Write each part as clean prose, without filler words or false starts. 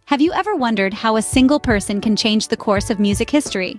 Have you ever wondered how a single person can change the course of music history?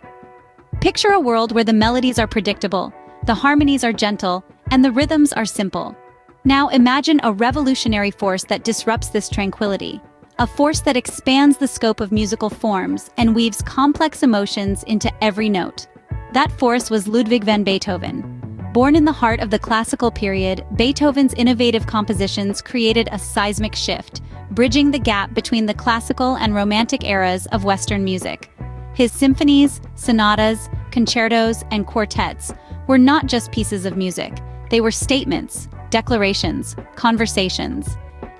Picture a world where the melodies are predictable, the harmonies are gentle, and the rhythms are simple. Now imagine a revolutionary force that disrupts this tranquility, a force that expands the scope of musical forms and weaves complex emotions into every note. That force was Ludwig van Beethoven. Born in the heart of the classical period, Beethoven's innovative compositions created a seismic shift, bridging the gap between the classical and romantic eras of Western music. His symphonies, sonatas, concertos, and quartets were not just pieces of music. They were statements, declarations, conversations.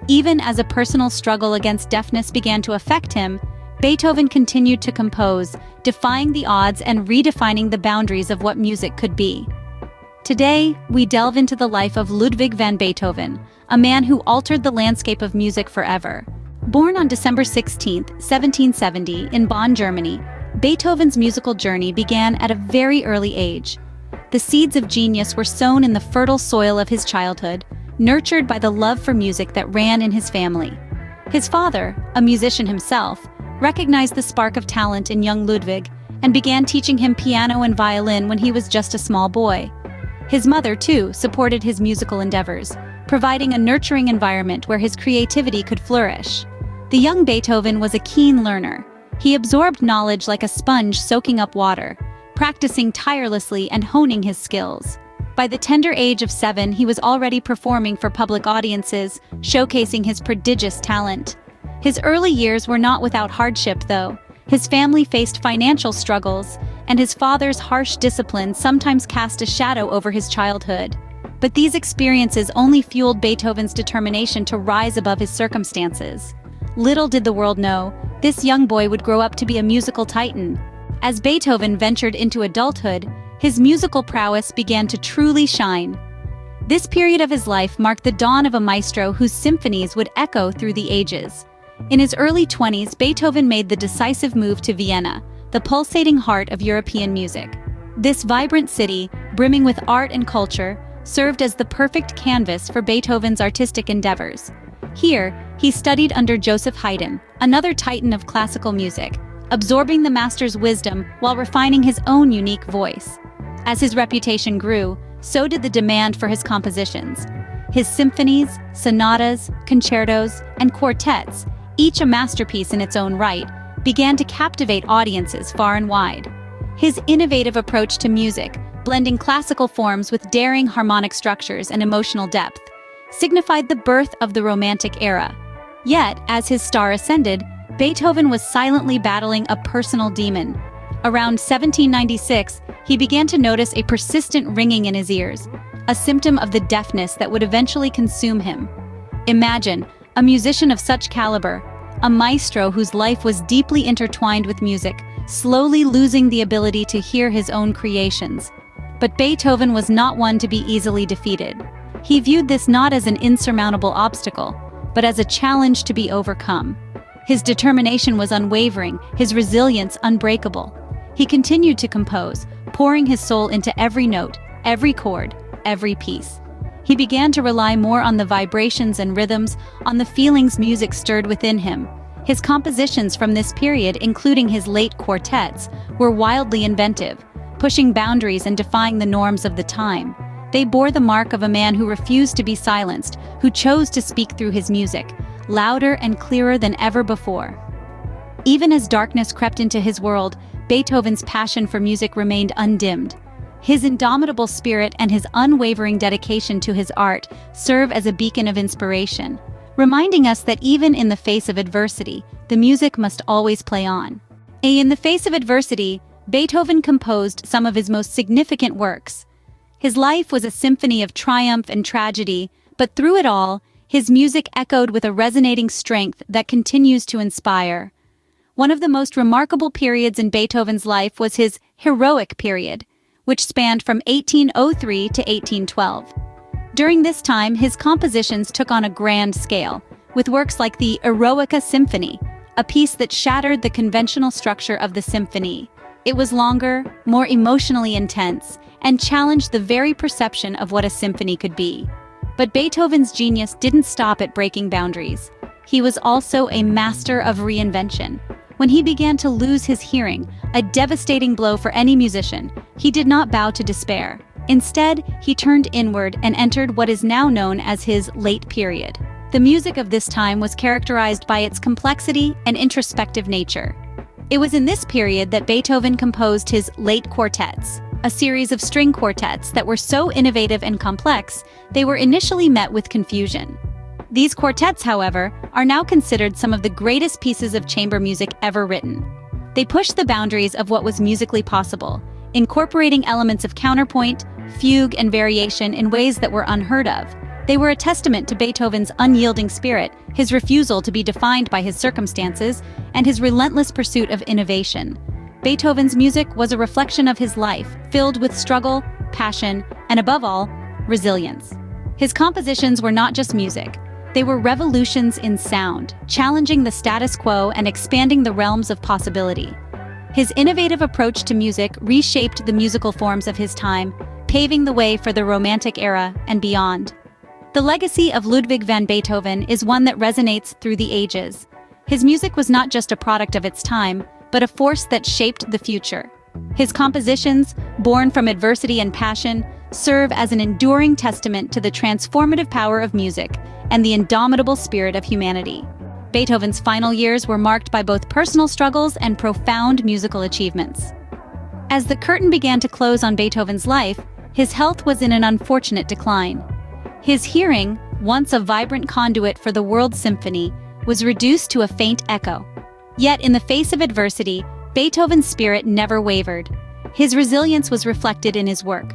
Even as a personal struggle against deafness began to affect him, Beethoven continued to compose, defying the odds and redefining the boundaries of what music could be. Today, we delve into the life of Ludwig van Beethoven, a man who altered the landscape of music forever. Born on December 16, 1770, in Bonn, Germany, Beethoven's musical journey began at a very early age. The seeds of genius were sown in the fertile soil of his childhood, nurtured by the love for music that ran in his family. His father, a musician himself, recognized the spark of talent in young Ludwig and began teaching him piano and violin when he was just a small boy. His mother, too, supported his musical endeavors, providing a nurturing environment where his creativity could flourish. The young Beethoven was a keen learner. He absorbed knowledge like a sponge soaking up water, practicing tirelessly and honing his skills. By the tender age of 7, he was already performing for public audiences, showcasing his prodigious talent. His early years were not without hardship, though. His family faced financial struggles, and his father's harsh discipline sometimes cast a shadow over his childhood. But these experiences only fueled Beethoven's determination to rise above his circumstances. Little did the world know, this young boy would grow up to be a musical titan. As Beethoven ventured into adulthood, his musical prowess began to truly shine. This period of his life marked the dawn of a maestro whose symphonies would echo through the ages. In his early 20s, Beethoven made the decisive move to Vienna, the pulsating heart of European music. This vibrant city, brimming with art and culture, served as the perfect canvas for Beethoven's artistic endeavors. Here, he studied under Joseph Haydn, another titan of classical music, absorbing the master's wisdom while refining his own unique voice. As his reputation grew, so did the demand for his compositions. His symphonies, sonatas, concertos, and quartets, each a masterpiece in its own right, began to captivate audiences far and wide. His innovative approach to music, blending classical forms with daring harmonic structures and emotional depth, signified the birth of the Romantic era. Yet, as his star ascended, Beethoven was silently battling a personal demon. Around 1796, he began to notice a persistent ringing in his ears, a symptom of the deafness that would eventually consume him. Imagine, a musician of such caliber, a maestro whose life was deeply intertwined with music, slowly losing the ability to hear his own creations. But Beethoven was not one to be easily defeated. He viewed this not as an insurmountable obstacle, but as a challenge to be overcome. His determination was unwavering, his resilience unbreakable. He continued to compose, pouring his soul into every note, every chord, every piece. He began to rely more on the vibrations and rhythms, on the feelings music stirred within him. His compositions from this period, including his late quartets, were wildly inventive, pushing boundaries and defying the norms of the time. They bore the mark of a man who refused to be silenced, who chose to speak through his music, louder and clearer than ever before. Even as darkness crept into his world, Beethoven's passion for music remained undimmed. His indomitable spirit and his unwavering dedication to his art serve as a beacon of inspiration, reminding us that even in the face of adversity, the music must always play on. In the face of adversity, Beethoven composed some of his most significant works. His life was a symphony of triumph and tragedy, but through it all, his music echoed with a resonating strength that continues to inspire. One of the most remarkable periods in Beethoven's life was his heroic period, which spanned from 1803 to 1812. During this time, his compositions took on a grand scale, with works like the Eroica Symphony, a piece that shattered the conventional structure of the symphony. It was longer, more emotionally intense, and challenged the very perception of what a symphony could be. But Beethoven's genius didn't stop at breaking boundaries. he was also a master of reinvention. When he began to lose his hearing, a devastating blow for any musician, he did not bow to despair. Instead, he turned inward and entered what is now known as his late period. The music of this time was characterized by its complexity and introspective nature. It was in this period that Beethoven composed his late quartets, a series of string quartets that were so innovative and complex, they were initially met with confusion. These quartets, however, are now considered some of the greatest pieces of chamber music ever written. They pushed the boundaries of what was musically possible, incorporating elements of counterpoint, fugue, and variation in ways that were unheard of. They were a testament to Beethoven's unyielding spirit, his refusal to be defined by his circumstances, and his relentless pursuit of innovation. Beethoven's music was a reflection of his life, filled with struggle, passion, and above all, resilience. His compositions were not just music. They were revolutions in sound, challenging the status quo and expanding the realms of possibility. His innovative approach to music reshaped the musical forms of his time, paving the way for the Romantic era and beyond. The legacy of Ludwig van Beethoven is one that resonates through the ages. His music was not just a product of its time, but a force that shaped the future. His compositions, born from adversity and passion, serve as an enduring testament to the transformative power of music and the indomitable spirit of humanity. Beethoven's final years were marked by both personal struggles and profound musical achievements. As the curtain began to close on Beethoven's life, his health was in an unfortunate decline. His hearing, once a vibrant conduit for the world's symphony, was reduced to a faint echo. Yet in the face of adversity, Beethoven's spirit never wavered. His resilience was reflected in his work.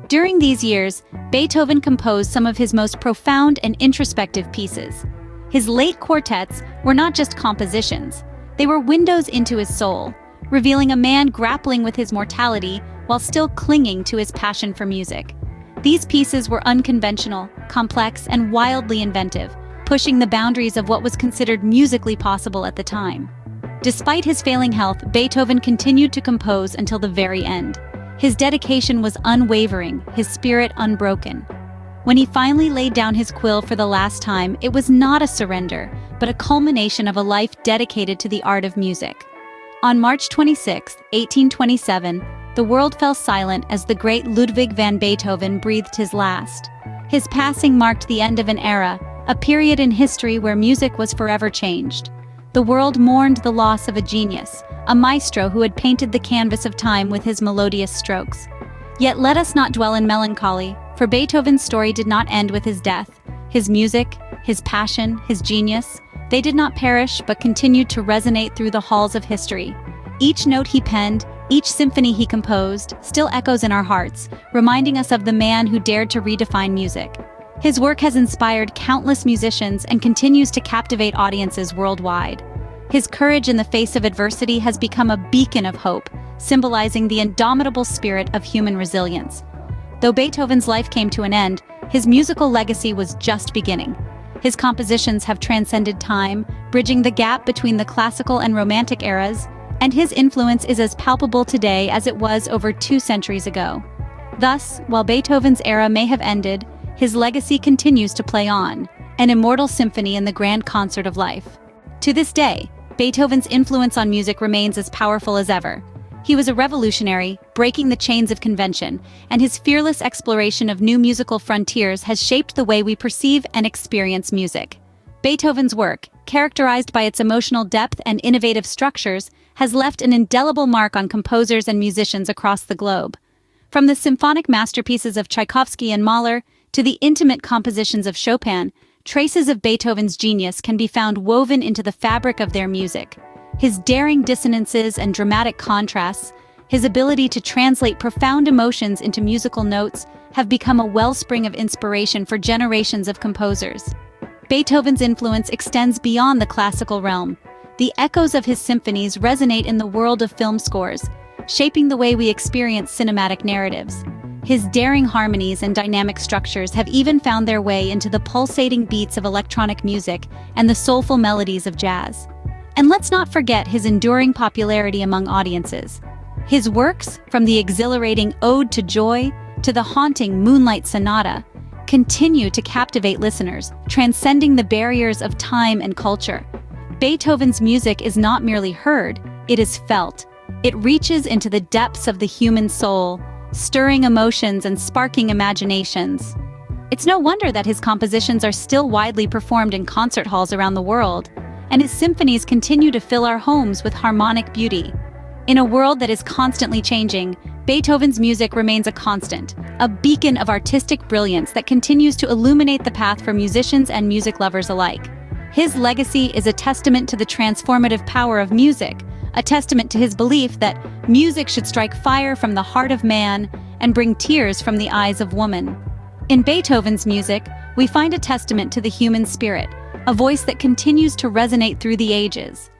During these years, Beethoven composed some of his most profound and introspective pieces. His late quartets were not just compositions, they were windows into his soul, revealing a man grappling with his mortality while still clinging to his passion for music. These pieces were unconventional, complex, and wildly inventive, pushing the boundaries of what was considered musically possible at the time. Despite his failing health, Beethoven continued to compose until the very end. His dedication was unwavering, his spirit unbroken. When he finally laid down his quill for the last time, it was not a surrender, but a culmination of a life dedicated to the art of music. On March 26, 1827, the world fell silent as the great Ludwig van Beethoven breathed his last. His passing marked the end of an era, a period in history where music was forever changed. The world mourned the loss of a genius, a maestro who had painted the canvas of time with his melodious strokes. Yet let us not dwell in melancholy, for Beethoven's story did not end with his death. His music, his passion, his genius, they did not perish but continued to resonate through the halls of history. Each note he penned, each symphony he composed, still echoes in our hearts, reminding us of the man who dared to redefine music. His work has inspired countless musicians and continues to captivate audiences worldwide. His courage in the face of adversity has become a beacon of hope, symbolizing the indomitable spirit of human resilience. Though Beethoven's life came to an end, his musical legacy was just beginning. His compositions have transcended time, bridging the gap between the classical and romantic eras, and his influence is as palpable today as it was over 2 centuries ago. Thus, while Beethoven's era may have ended, his legacy continues to play on, an immortal symphony in the grand concert of life. To this day, Beethoven's influence on music remains as powerful as ever. He was a revolutionary, breaking the chains of convention, and his fearless exploration of new musical frontiers has shaped the way we perceive and experience music. Beethoven's work, characterized by its emotional depth and innovative structures, has left an indelible mark on composers and musicians across the globe. From the symphonic masterpieces of Tchaikovsky and Mahler to the intimate compositions of Chopin, traces of Beethoven's genius can be found woven into the fabric of their music. His daring dissonances and dramatic contrasts, his ability to translate profound emotions into musical notes, have become a wellspring of inspiration for generations of composers. Beethoven's influence extends beyond the classical realm. The echoes of his symphonies resonate in the world of film scores, shaping the way we experience cinematic narratives. His daring harmonies and dynamic structures have even found their way into the pulsating beats of electronic music and the soulful melodies of jazz. And let's not forget his enduring popularity among audiences. His works, from the exhilarating Ode to Joy to the haunting Moonlight Sonata, continue to captivate listeners, transcending the barriers of time and culture. Beethoven's music is not merely heard, it is felt. It reaches into the depths of the human soul, stirring emotions and sparking imaginations. It's no wonder that his compositions are still widely performed in concert halls around the world, and his symphonies continue to fill our homes with harmonic beauty. In a world that is constantly changing, Beethoven's music remains a constant, a beacon of artistic brilliance that continues to illuminate the path for musicians and music lovers alike. His legacy is a testament to the transformative power of music, a testament to his belief that music should strike fire from the heart of man and bring tears from the eyes of woman. In Beethoven's music, we find a testament to the human spirit, a voice that continues to resonate through the ages.